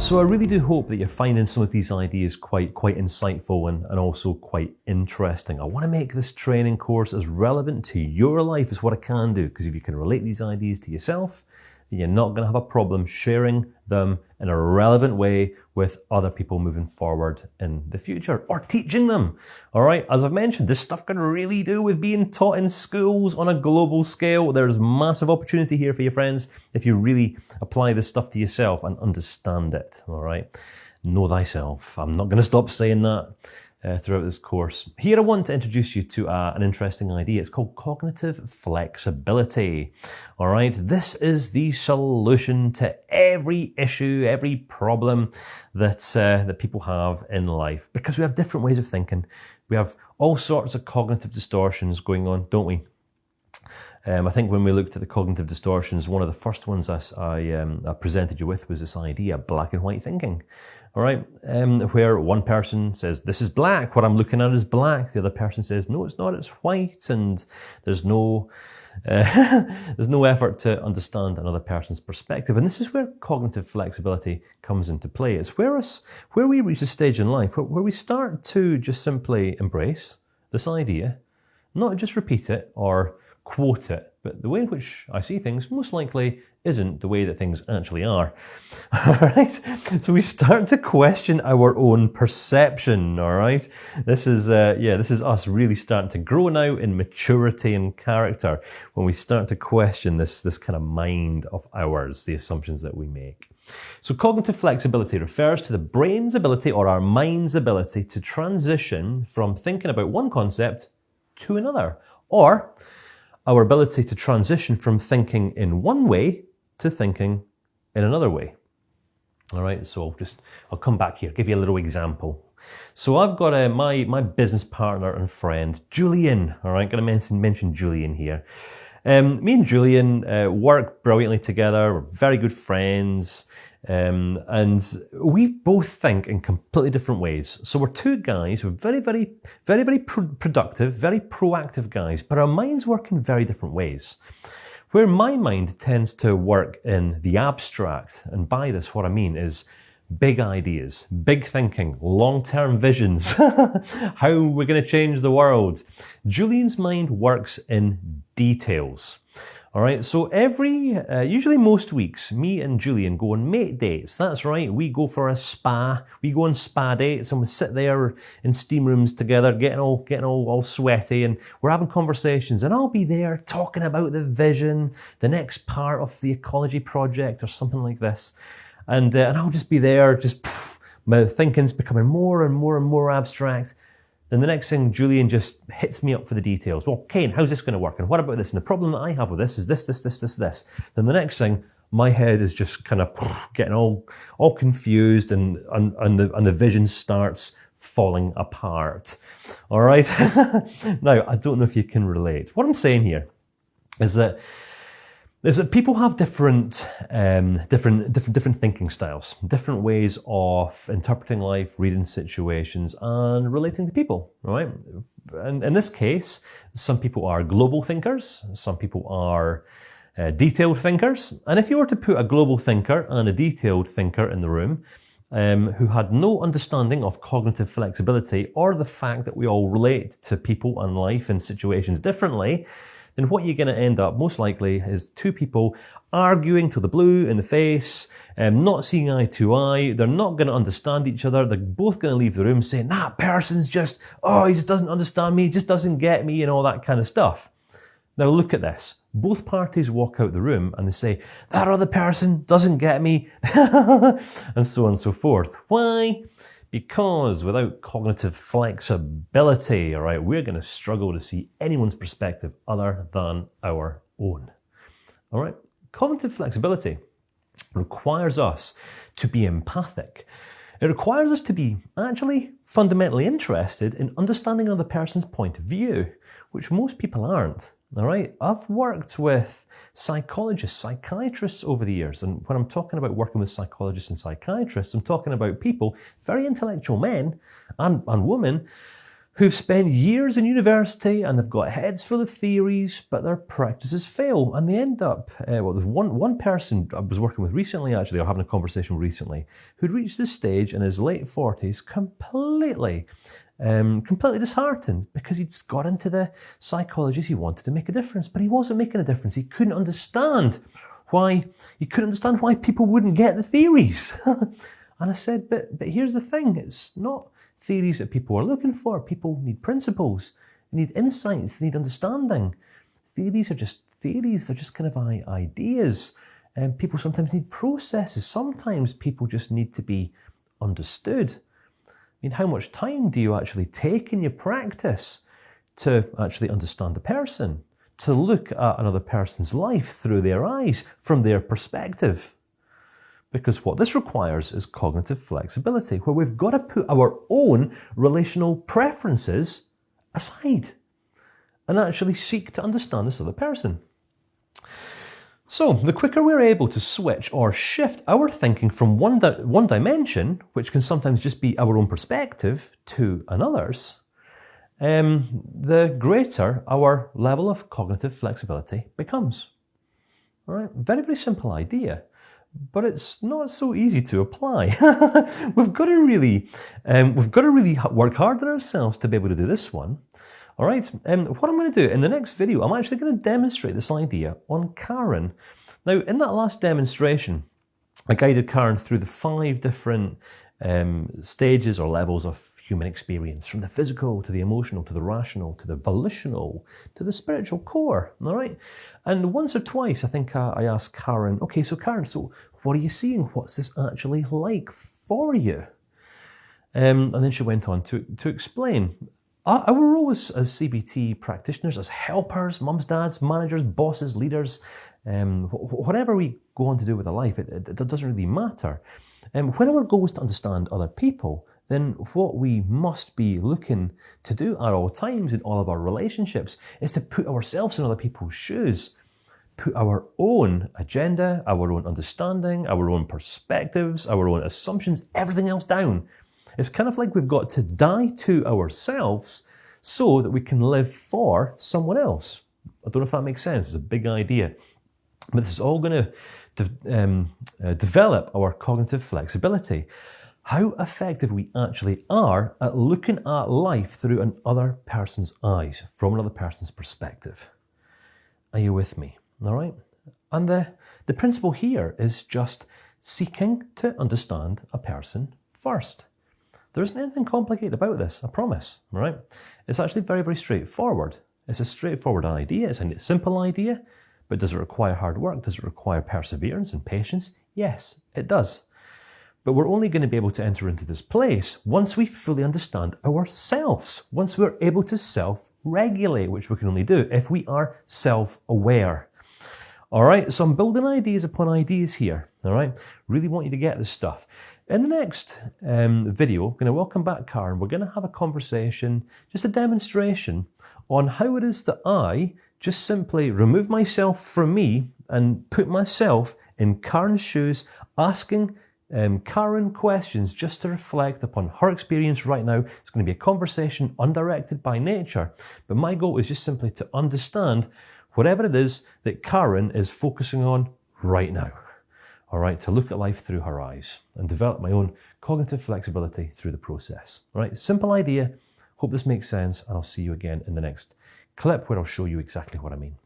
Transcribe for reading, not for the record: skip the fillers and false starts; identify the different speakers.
Speaker 1: So I really do hope that you're finding some of these ideas quite insightful and also quite interesting. I want to make this training course as relevant to your life as what I can do, because if you can relate these ideas to yourself, then you're not going to have a problem sharing them in a relevant way with other people moving forward in the future, or teaching them. All right, as I've mentioned, this stuff can really do with being taught in schools on a global scale. There's massive opportunity here for your friends if you really apply this stuff to yourself and understand it. All right, know thyself. I'm not going to stop saying that throughout this course. Here I want to introduce you to an interesting idea. It's called cognitive flexibility. All right, this is the solution to every issue, every problem that people have in life, because we have different ways of thinking. We have all sorts of cognitive distortions going on, don't we? I think when we looked at the cognitive distortions, one of the first ones I presented you with was this idea, black and white thinking. All right, where one person says, this is black, what I'm looking at is black. The other person says, no, it's not, it's white. And there's no effort to understand another person's perspective. And this is where cognitive flexibility comes into play. It's where we reach a stage in life where we start to just simply embrace this idea, not just repeat it or quote it, but the way in which I see things most likely isn't the way that things actually are. All right, so we start to question our own perception. All right, this is us really starting to grow now in maturity and character when we start to question this kind of mind of ours, the assumptions that we make. So cognitive flexibility refers to the brain's ability, or our mind's ability, to transition from thinking about one concept to another, or our ability to transition from thinking in one way to thinking in another way. All right, so I'll come back here, give you a little example. So I've got my business partner and friend, Julian. All right, going to mention Julian here. Me and Julian work brilliantly together. We're very good friends. And we both think in completely different ways. So we're two guys who are very productive, very proactive guys, but our minds work in very different ways. Where my mind tends to work in the abstract, and by this what I mean is big ideas, big thinking, long-term visions, how we're going to change the world. Julian's mind works in details. All right, so usually most weeks, me and Julian go on mate dates. That's right, we go for a spa. We go on spa dates and we sit there in steam rooms together, getting all sweaty, and we're having conversations. And I'll be there talking about the vision, the next part of the ecology project or something like this. And I'll just be there, my thinking's becoming more and more abstract. Then the next thing, Julian just hits me up for the details. Well, Kane, how's this going to work? And what about this? And the problem that I have with this is this. Then the next thing, my head is just kind of getting all confused, and the vision starts falling apart. All right. Now, I don't know if you can relate. What I'm saying here is that people have different thinking styles, different ways of interpreting life, reading situations, and relating to people, right? And in this case, some people are global thinkers, some people are detailed thinkers. And if you were to put a global thinker and a detailed thinker in the room, who had no understanding of cognitive flexibility or the fact that we all relate to people and life and situations differently, then what you're going to end up most likely is two people arguing till the blue in the face, not seeing eye to eye. They're not going to understand each other. They're both going to leave the room saying, that person's he just doesn't understand me, just doesn't get me, and all that kind of stuff. Now look at this. Both parties walk out the room and they say, that other person doesn't get me, and so on and so forth. Why? Because without cognitive flexibility, all right, we're going to struggle to see anyone's perspective other than our own. All right, cognitive flexibility requires us to be empathic. It requires us to be actually fundamentally interested in understanding another person's point of view, which most people aren't. All right, I've worked with psychologists, psychiatrists over the years, and when I'm talking about working with psychologists and psychiatrists, I'm talking about people, very intellectual men and women, who've spent years in university and they've got heads full of theories, but their practices fail, and they end up, well, there's one person I was working with recently, actually, or having a conversation with recently, who'd reached this stage in his late 40s completely disheartened because he'd got into the psychologies, he wanted to make a difference, but he wasn't making a difference. He couldn't understand why people wouldn't get the theories. And I said, but here's the thing, it's not theories that people are looking for. People need principles, they need insights, they need understanding. Theories are just theories, they're just kind of ideas. And people sometimes need processes. Sometimes people just need to be understood. I mean, how much time do you actually take in your practice to actually understand a person, to look at another person's life through their eyes, from their perspective? Because what this requires is cognitive flexibility, where we've got to put our own relational preferences aside and actually seek to understand this other person. So, the quicker we're able to switch or shift our thinking from one dimension, which can sometimes just be our own perspective, to another's, the greater our level of cognitive flexibility becomes. All right? Very, very simple idea. But it's not so easy to apply. We've got to really work hard on ourselves to be able to do this one. All right. What I'm going to do in the next video, I'm actually going to demonstrate this idea on Karen. Now, in that last demonstration, I guided Karen through the 5 different stages or levels of human experience, from the physical to the emotional to the rational to the volitional to the spiritual core. All right. And once or twice, I think I asked Karen, okay, so Karen, so what are you seeing? What's this actually like for you? And then she went on to explain. Our role as CBT practitioners, as helpers, mums, dads, managers, bosses, leaders, whatever we go on to do with our life, it doesn't really matter. When our goal is to understand other people, then what we must be looking to do at all times in all of our relationships is to put ourselves in other people's shoes, put our own agenda, our own understanding, our own perspectives, our own assumptions, everything else down. It's kind of like we've got to die to ourselves so that we can live for someone else. I don't know if that makes sense. It's a big idea. But this is all going to develop our cognitive flexibility. How effective we actually are at looking at life through another person's eyes, from another person's perspective. Are you with me? All right? And the principle here is just seeking to understand a person first. There isn't anything complicated about this, I promise. All right? It's actually very, very straightforward. It's a straightforward idea. It's a simple idea. But does it require hard work? Does it require perseverance and patience? Yes, it does. But we're only going to be able to enter into this place once we fully understand ourselves, once we're able to self-regulate, which we can only do if we are self-aware. All right, so I'm building ideas upon ideas here, all right? Really want you to get this stuff. In the next video, I'm going to welcome back Karen. We're going to have a conversation, just a demonstration on how it is that I just simply remove myself from me and put myself in Karen's shoes, asking Karen questions just to reflect upon her experience right now. It's going to be a conversation undirected by nature, but my goal is just simply to understand whatever it is that Karen is focusing on right now. All right, to look at life through her eyes and develop my own cognitive flexibility through the process. All right, simple idea. Hope this makes sense, and I'll see you again in the next clip where I'll show you exactly what I mean.